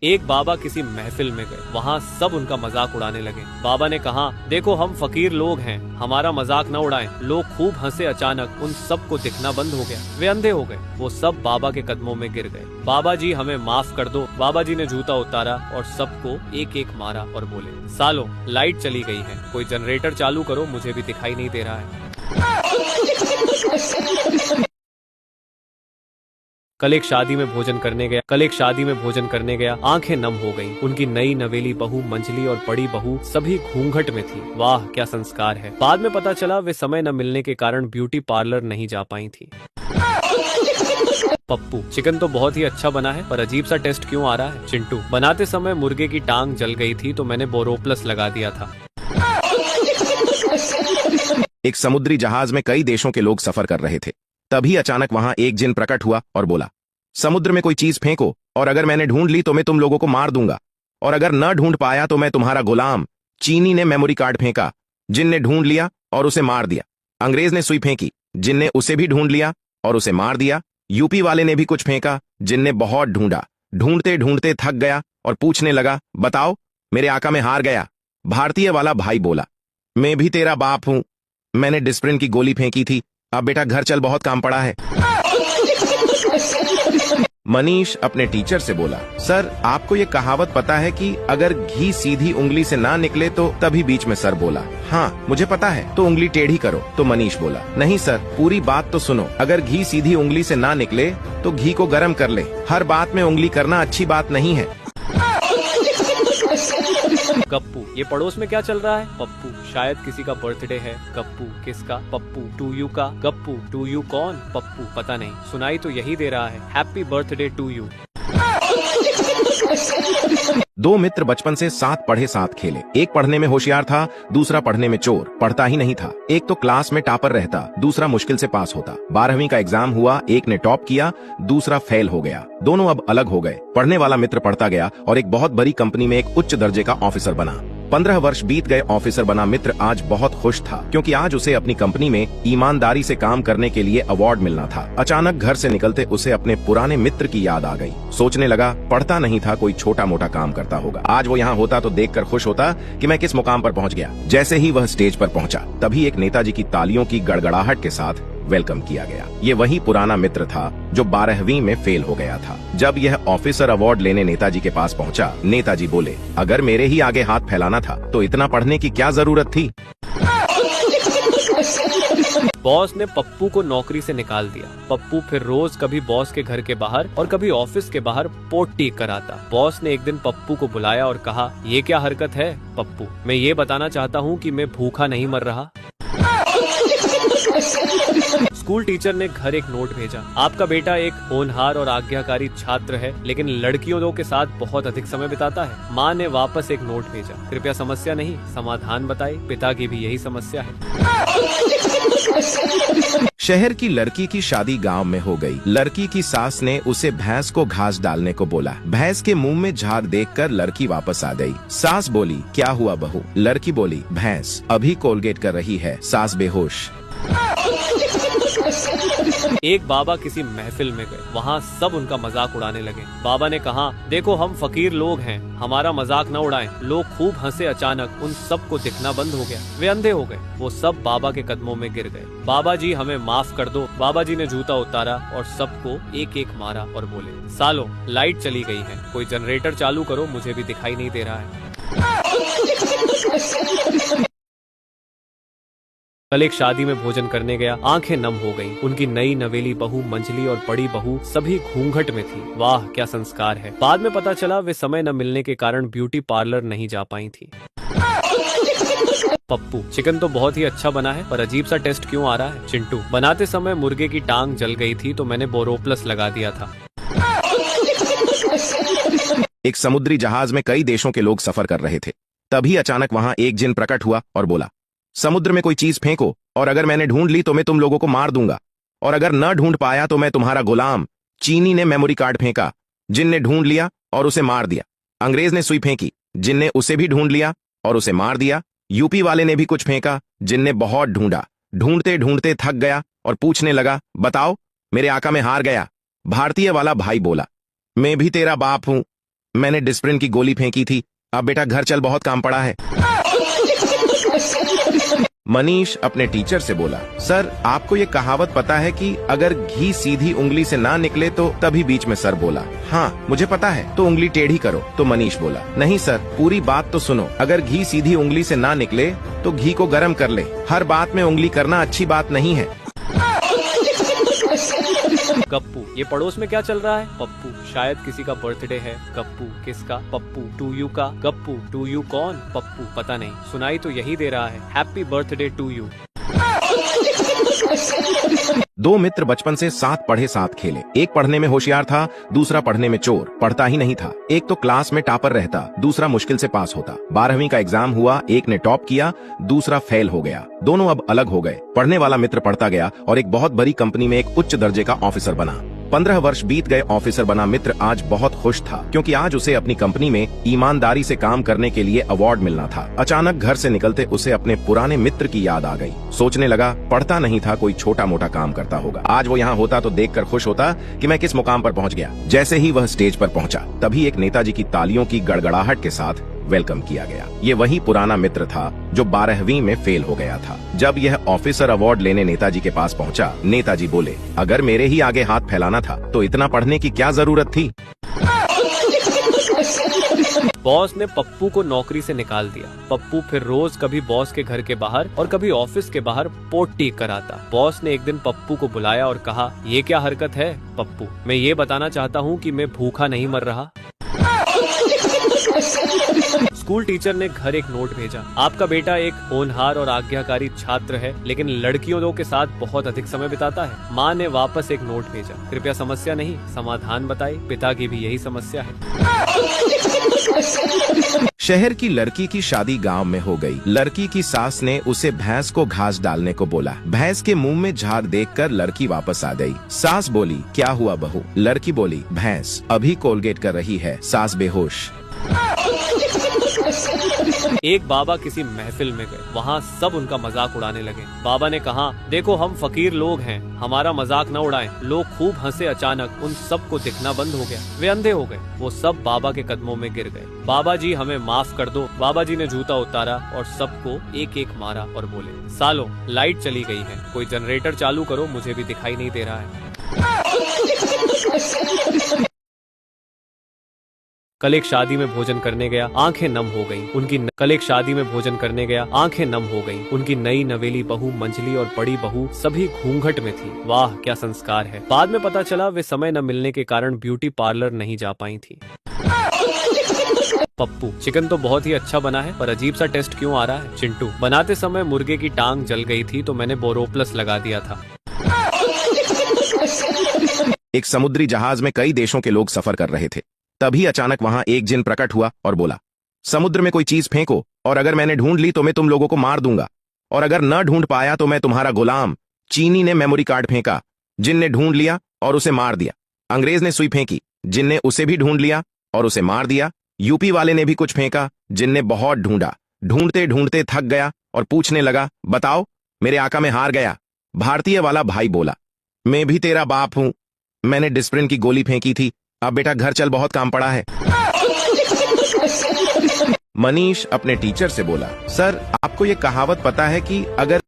[SPEAKER 1] एक बाबा किसी महफिल में गए। वहाँ सब उनका मजाक उड़ाने लगे। बाबा ने कहा, देखो हम फकीर लोग हैं, हमारा मजाक न उड़ाएं। लोग खूब हंसे। अचानक उन सबको दिखना बंद हो गया। वे अंधे हो गए। वो सब बाबा के कदमों में गिर गए। बाबा जी हमें माफ कर दो। बाबा जी ने जूता उतारा और सबको एक एक मारा और बोले, सालों लाइट चली गई है, कोई जनरेटर चालू करो, मुझे भी दिखाई नहीं दे रहा है। कल एक शादी में भोजन करने गया। आंखें नम हो गईं। उनकी नई नवेली बहू, मंझली और बड़ी बहू सभी घूंघट में थी। वाह क्या संस्कार है। बाद में पता चला वे समय न मिलने के कारण ब्यूटी पार्लर नहीं जा पाई थी। पप्पू, चिकन तो बहुत ही अच्छा बना है, पर अजीब सा टेस्ट क्यों आ रहा है? चिंटू, बनाते समय मुर्गे की टांग जल गई थी तो मैंने बोरोप्लस लगा दिया था।
[SPEAKER 2] एक समुद्री जहाज में कई देशों के लोग सफर कर रहे थे। तभी अचानक वहां एक जिन प्रकट हुआ और बोला, समुद्र में कोई चीज फेंको, और अगर मैंने ढूंढ ली तो मैं तुम लोगों को मार दूंगा, और अगर न ढूंढ पाया तो मैं तुम्हारा गुलाम। चीनी ने मेमोरी कार्ड फेंका। जिन ने ढूंढ लिया और उसे मार दिया। अंग्रेज ने सुई फेंकी। जिन ने उसे भी ढूंढ लिया और उसे मार दिया। यूपी वाले ने भी कुछ फेंका। जिन ने बहुत ढूंढा। ढूंढते ढूंढते थक गया और पूछने लगा, बताओ मेरे आका में हार गया। भारतीय वाला भाई बोला, मैं भी तेरा बाप हूं, मैंने डिस्प्रिन की गोली फेंकी थी। अब बेटा घर चल, बहुत काम पड़ा है। मनीष अपने टीचर से बोला, सर आपको ये कहावत पता है कि अगर घी सीधी उंगली से ना निकले तो तभी बीच में सर बोला। हाँ मुझे पता है, तो उंगली टेढ़ी करो। तो मनीष बोला, नहीं सर पूरी बात तो सुनो। अगर घी सीधी उंगली से ना निकले तो घी को गर्म कर ले। हर बात में उंगली करना अच्छी बात नहीं है।
[SPEAKER 1] गप्पू, ये पड़ोस में क्या चल रहा है? पप्पू, शायद किसी का बर्थडे है। गप्पू, किसका? पप्पू, टू यू का। गप्पू, टू यू कौन? पप्पू, पता नहीं, सुनाई तो यही दे रहा है, हैप्पी बर्थडे टू यू।
[SPEAKER 2] दो मित्र बचपन से साथ पढ़े साथ खेले। एक पढ़ने में होशियार था, दूसरा पढ़ने में चोर, पढ़ता ही नहीं था। एक तो क्लास में टॉपर रहता, दूसरा मुश्किल से पास होता। 12वीं का एग्जाम हुआ, एक ने टॉप किया, दूसरा फेल हो गया। दोनों अब अलग हो गए। पढ़ने वाला मित्र पढ़ता गया और एक बहुत बड़ी कंपनी में एक उच्च दर्जे का ऑफिसर बना। 15 वर्ष बीत गए। ऑफिसर बना मित्र आज बहुत खुश था, क्योंकि आज उसे अपनी कंपनी में ईमानदारी से काम करने के लिए अवार्ड मिलना था। अचानक घर से निकलते उसे अपने पुराने मित्र की याद आ गई। सोचने लगा, पढ़ता नहीं था, कोई छोटा मोटा काम करता होगा। आज वो यहाँ होता तो देखकर खुश होता कि मैं किस मुकाम पर पहुँच गया। जैसे ही वह स्टेज पर पहुंचा, तभी एक नेताजी की तालियों की गड़गड़ाहट के साथ वेलकम किया गया। ये वही पुराना मित्र था जो 12वीं में फेल हो गया था। जब यह ऑफिसर अवार्ड लेने नेताजी के पास पहुंचा, नेताजी बोले, अगर मेरे ही आगे हाथ फैलाना था तो इतना पढ़ने की क्या जरूरत थी?
[SPEAKER 1] बॉस ने पप्पू को नौकरी से निकाल दिया। पप्पू फिर रोज कभी बॉस के घर के बाहर और कभी ऑफिस के बाहर पोटी कराता। बॉस ने एक दिन पप्पू को बुलाया और कहा, ये क्या हरकत है पप्पू? मैं ये बताना चाहता हूँ कि मैं भूखा नहीं मर रहा। स्कूल टीचर ने घर एक नोट भेजा। आपका बेटा एक होनहार और आज्ञाकारी छात्र है, लेकिन लड़कियों के साथ बहुत अधिक समय बिताता है। माँ ने वापस एक नोट भेजा। कृपया समस्या नहीं, समाधान बताए। पिता की भी यही समस्या है।
[SPEAKER 2] शहर की लड़की की शादी गांव में हो गई। लड़की की सास ने उसे भैंस को घास डालने को बोला। भैंस के मुंह में झाग देखकर लड़की वापस आ गई। सास बोली, क्या हुआ बहू? लड़की बोली, भैंस अभी कोलगेट कर रही है। सास बेहोश।
[SPEAKER 1] एक बाबा किसी महफिल में गए। वहाँ सब उनका मजाक उड़ाने लगे। बाबा ने कहा, देखो हम फकीर लोग हैं, हमारा मजाक न उड़ाएं। लोग खूब हंसे। अचानक उन सबको दिखना बंद हो गया। वे अंधे हो गए। वो सब बाबा के कदमों में गिर गए। बाबा जी हमें माफ कर दो। बाबा जी ने जूता उतारा और सबको एक एक मारा और बोले, सालों लाइट चली गई है, कोई जनरेटर चालू करो, मुझे भी दिखाई नहीं दे रहा है। कल एक शादी में भोजन करने गया। आंखें नम हो गईं। उनकी नई नवेली बहू, मंझली और बड़ी बहू सभी घूंघट में थी। वाह क्या संस्कार है। बाद में पता चला वे समय न मिलने के कारण ब्यूटी पार्लर नहीं जा पाई थी। पप्पू, चिकन तो बहुत ही अच्छा बना है, पर अजीब सा टेस्ट क्यों आ रहा है? चिंटू, बनाते समय मुर्गे की टांग जल गई थी तो मैंने बोरोप्लस लगा दिया था।
[SPEAKER 2] एक समुद्री जहाज में कई देशों के लोग सफर कर रहे थे। तभी अचानक वहां एक जिन प्रकट हुआ और बोला, समुद्र में कोई चीज फेंको और अगर मैंने ढूंढ ली तो मैं तुम लोगों को मार दूंगा, और अगर न ढूंढ पाया तो मैं तुम्हारा गुलाम। चीनी ने मेमोरी कार्ड फेंका, जिन ने ढूंढ लिया और उसे मार दिया। अंग्रेज ने सुई फेंकी, जिन ने उसे भी ढूंढ लिया और उसे मार दिया। यूपी वाले ने भी कुछ फेंका, जिन ने बहुत ढूंढा, ढूंढते ढूंढते थक गया और पूछने लगा, बताओ मेरे आका में हार गया। भारतीय वाला भाई बोला, मैं भी तेरा बाप हूं, मैंने डिस्प्रिन की गोली फेंकी थी, अब बेटा घर चल, बहुत काम पड़ा है। मनीष अपने टीचर से बोला, सर आपको ये कहावत पता है कि अगर घी सीधी उंगली से ना निकले तो तभी बीच में सर बोला। हाँ मुझे पता है, तो उंगली टेढ़ी करो। तो मनीष बोला, नहीं सर पूरी बात तो सुनो, अगर घी सीधी उंगली से ना निकले तो घी को गर्म कर ले, हर बात में उंगली करना अच्छी बात नहीं है।
[SPEAKER 1] गप्पू, ये पड़ोस में क्या चल रहा है? पप्पू, शायद किसी का बर्थडे है। गप्पू, किसका? पप्पू, टू यू का। गप्पू, टू यू कौन? पप्पू, पता नहीं, सुनाई तो यही दे रहा है, हैप्पी बर्थडे टू यू।
[SPEAKER 2] दो मित्र बचपन से साथ पढ़े साथ खेले। एक पढ़ने में होशियार था, दूसरा पढ़ने में चोर, पढ़ता ही नहीं था। एक तो क्लास में टॉपर रहता, दूसरा मुश्किल से पास होता। 12वीं का एग्जाम हुआ, एक ने टॉप किया, दूसरा फेल हो गया। दोनों अब अलग हो गए। पढ़ने वाला मित्र पढ़ता गया और एक बहुत बड़ी कंपनी में एक उच्च दर्जे का ऑफिसर बना। 15 वर्ष बीत गए, ऑफिसर बना मित्र आज बहुत खुश था, क्योंकि आज उसे अपनी कंपनी में ईमानदारी से काम करने के लिए अवार्ड मिलना था। अचानक घर से निकलते उसे अपने पुराने मित्र की याद आ गई। सोचने लगा, पढ़ता नहीं था, कोई छोटा मोटा काम करता होगा, आज वो यहाँ होता तो देखकर खुश होता कि मैं किस मुकाम पर पहुँच गया। जैसे ही वह स्टेज पर पहुंचा, तभी एक नेताजी की तालियों की गड़गड़ाहट के साथ वेलकम किया गया। ये वही पुराना मित्र था जो 12वीं में फेल हो गया था। जब यह ऑफिसर अवार्ड लेने नेताजी के पास पहुंचा, नेताजी बोले, अगर मेरे ही आगे हाथ फैलाना था तो इतना पढ़ने की क्या जरूरत थी।
[SPEAKER 1] बॉस ने पप्पू को नौकरी से निकाल दिया। पप्पू फिर रोज कभी बॉस के घर के बाहर और कभी ऑफिस के बाहर पोटी कराता। बॉस ने एक दिन पप्पू को बुलाया और कहा, ये क्या हरकत है पप्पू, मैं ये बताना चाहता हूँ कि मैं भूखा नहीं मर रहा। स्कूल टीचर ने घर एक नोट भेजा, आपका बेटा एक होनहार और आज्ञाकारी छात्र है, लेकिन लड़कियों के साथ बहुत अधिक समय बिताता है। माँ ने वापस एक नोट भेजा, कृपया समस्या नहीं समाधान बताए, पिता की भी यही समस्या है।
[SPEAKER 2] शहर की लड़की की शादी गांव में हो गई। लड़की की सास ने उसे भैंस को घास डालने को बोला। भैंस के मुंह में झाग देखकर लड़की वापस आ गई। सास बोली, क्या हुआ बहू? लड़की बोली, भैंस अभी कोलगेट कर रही है। सास बेहोश।
[SPEAKER 1] एक बाबा किसी महफिल में गए, वहाँ सब उनका मजाक उड़ाने लगे। बाबा ने कहा, देखो हम फकीर लोग हैं, हमारा मजाक न उड़ाएं। लोग खूब हंसे। अचानक उन सब को दिखना बंद हो गया, वे अंधे हो गए। वो सब बाबा के कदमों में गिर गए। बाबा जी हमें माफ कर दो। बाबा जी ने जूता उतारा और सबको एक एक मारा और बोले, सालो लाइट चली गई है, कोई जनरेटर चालू करो, मुझे भी दिखाई नहीं दे रहा है। कल एक शादी में भोजन करने गया, आंखें नम हो गईं। उनकी नई नवेली बहू मंझली और बड़ी बहू सभी घूंघट में थी। वाह क्या संस्कार है। बाद में पता चला वे समय न मिलने के कारण ब्यूटी पार्लर नहीं जा पाई थी। पप्पू, चिकन तो बहुत ही अच्छा बना है, पर अजीब सा टेस्ट क्यों आ रहा है? चिंटू, बनाते समय मुर्गे की टांग जल गई थी तो मैंने बोरोप्लस लगा दिया था।
[SPEAKER 2] एक समुद्री जहाज में कई देशों के लोग सफर कर रहे थे। तभी अचानक वहां एक जिन प्रकट हुआ और बोला, समुद्र में कोई चीज फेंको और अगर मैंने ढूंढ ली तो मैं तुम लोगों को मार दूंगा, और अगर न ढूंढ पाया तो मैं तुम्हारा गुलाम। चीनी ने मेमोरी कार्ड फेंका, जिन ने ढूंढ लिया और उसे मार दिया। अंग्रेज ने सुई फेंकी, जिन ने उसे भी ढूंढ लिया और उसे मार दिया। यूपी वाले ने भी कुछ फेंका, जिन ने बहुत ढूंढा, ढूंढते ढूंढते थक गया और पूछने लगा, बताओ मेरे आका में हार गया। भारतीय वाला भाई बोला, मैं भी तेरा बाप हूं, मैंने डिस्प्रिन की गोली फेंकी थी, अब बेटा घर चल, बहुत काम पड़ा है। मनीष अपने टीचर से बोला, सर आपको ये कहावत पता है कि अगर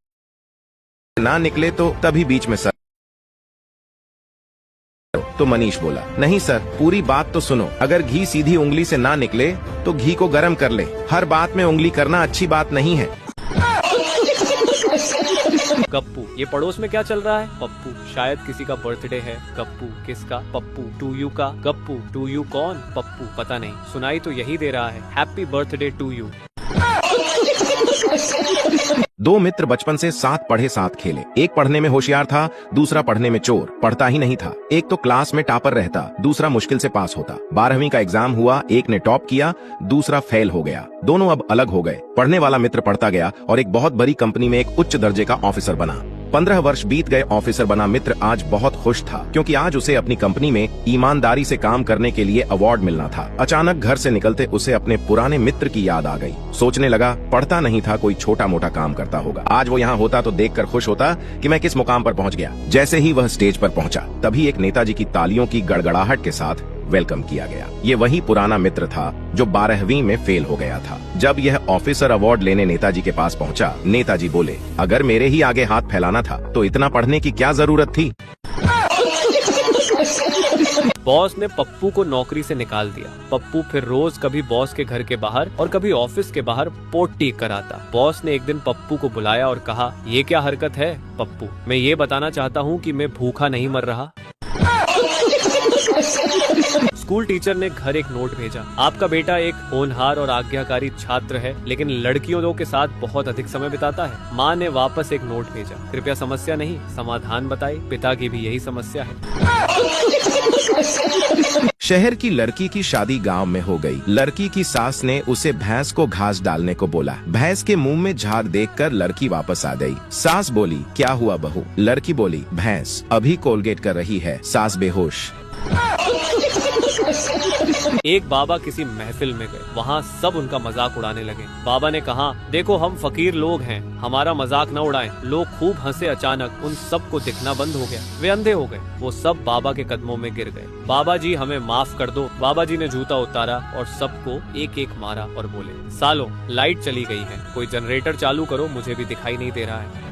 [SPEAKER 2] ना निकले तो तभी बीच में सर। तो मनीष बोला, नहीं सर पूरी बात तो सुनो, अगर घी सीधी उंगली से ना निकले तो घी को गर्म कर ले, हर बात में उंगली करना अच्छी बात नहीं है।
[SPEAKER 1] गप्पू, ये पड़ोस में क्या चल रहा है? पप्पू, शायद किसी का बर्थडे है। गप्पू, किसका? पप्पू, टू यू का। गप्पू, टू यू कौन? पप्पू, पता नहीं, सुनाई तो यही दे रहा है, हैप्पी बर्थडे टू यू।
[SPEAKER 2] दो मित्र बचपन से साथ पढ़े साथ खेले। एक पढ़ने में होशियार था, दूसरा पढ़ने में चोर, पढ़ता ही नहीं था। एक तो क्लास में टॉपर रहता, दूसरा मुश्किल से पास होता। 12वीं का एग्जाम हुआ, एक ने टॉप किया, दूसरा फेल हो गया। दोनों अब अलग हो गए। पढ़ने वाला मित्र पढ़ता गया और एक बहुत बड़ी कंपनी में एक उच्च दर्जे का ऑफिसर बना। 15 वर्ष बीत गए। ऑफिसर बना मित्र आज बहुत खुश था, क्योंकि आज उसे अपनी कंपनी में ईमानदारी से काम करने के लिए अवार्ड मिलना था। अचानक घर से निकलते उसे अपने पुराने मित्र की याद आ गई। सोचने लगा, पढ़ता नहीं था, कोई छोटा मोटा काम करता होगा। आज वो यहाँ होता तो देखकर खुश होता कि मैं किस मुकाम पर पहुँच गया। जैसे ही वह स्टेज पर पहुंचा, तभी एक नेताजी की तालियों की गड़गड़ाहट के साथ वेलकम किया गया। ये वही पुराना मित्र था जो 12वीं में फेल हो गया था। जब यह ऑफिसर अवार्ड लेने नेताजी के पास पहुंचा, नेताजी बोले, अगर मेरे ही आगे हाथ फैलाना था तो इतना पढ़ने की क्या जरूरत थी।
[SPEAKER 1] बॉस ने पप्पू को नौकरी से निकाल दिया। पप्पू फिर रोज कभी बॉस के घर के बाहर और कभी ऑफिस के बाहर पोटी कराता। बॉस ने एक दिन पप्पू को बुलाया और कहा, ये क्या हरकत है पप्पू? मैं ये बताना चाहता हूँ कि मैं भूखा नहीं मर रहा। स्कूल टीचर ने घर एक नोट भेजा, आपका बेटा एक होनहार और आज्ञाकारी छात्र है, लेकिन लड़कियों के साथ बहुत अधिक समय बिताता है। माँ ने वापस एक नोट भेजा, कृपया समस्या नहीं समाधान बताए, पिता की भी यही समस्या है।
[SPEAKER 2] शहर की लड़की की शादी गांव में हो गई। लड़की की सास ने उसे भैंस को घास डालने को बोला। भैंस के मुंह में झाग देखकर लड़की वापस आ गई। सास बोली, क्या हुआ बहू? लड़की बोली, भैंस अभी कोलगेट कर रही है। सास बेहोश।
[SPEAKER 1] एक बाबा किसी महफिल में गए। वहाँ सब उनका मजाक उड़ाने लगे। बाबा ने कहा, देखो हम फकीर लोग हैं, हमारा मजाक न उड़ाएं। लोग खूब हंसे। अचानक उन सबको दिखना बंद हो गया। वे अंधे हो गए। वो सब बाबा के कदमों में गिर गए। बाबा जी हमें माफ कर दो। बाबा जी ने जूता उतारा और सबको एक एक मारा और बोले, सालो लाइट चली गई है, कोई जनरेटर चालू करो, मुझे भी दिखाई नहीं दे रहा है।